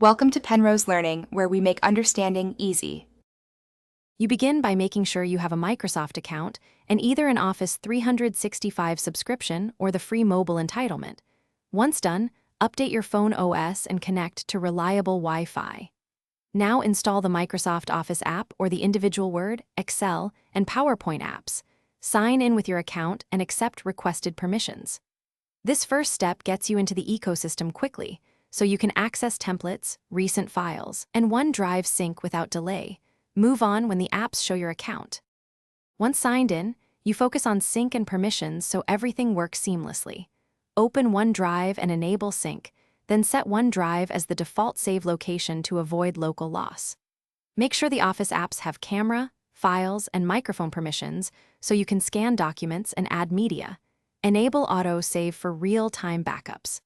Welcome to Penrose Learning, where we make understanding easy. You begin by making sure you have a Microsoft account and either an Office 365 subscription or the free mobile entitlement. Once done, update your phone OS and connect to reliable Wi-Fi. Now install the Microsoft Office app or the individual Word, Excel, and PowerPoint apps. Sign in with your account and accept requested permissions. This first step gets you into the ecosystem quickly, so you can access templates, recent files, and OneDrive sync without delay. Move on when the apps show your account. Once signed in, you focus on sync and permissions so everything works seamlessly. Open OneDrive and enable sync, then set OneDrive as the default save location to avoid local loss. Make sure the Office apps have camera, files, and microphone permissions so you can scan documents and add media. Enable auto-save for real-time backups.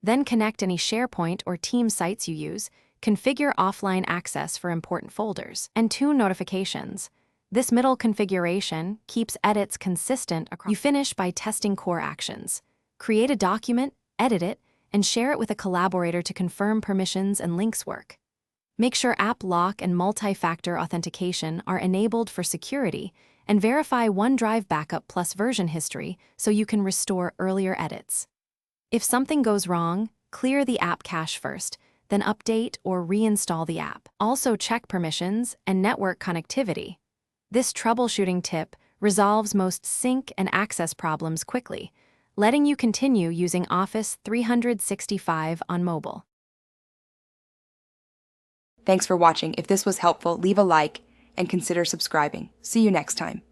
Then connect any SharePoint or Teams sites you use, configure offline access for important folders, and tune notifications. This middle configuration keeps edits consistent across. You finish by testing core actions. Create a document, edit it, and share it with a collaborator to confirm permissions and links work. Make sure app lock and multi-factor authentication are enabled for security, and verify OneDrive backup plus version history so you can restore earlier edits. If something goes wrong, clear the app cache first, then update or reinstall the app. Also check permissions and network connectivity. This troubleshooting tip resolves most sync and access problems quickly, letting you continue using Office 365 on mobile. Thanks for watching. If this was helpful, leave a like and consider subscribing. See you next time.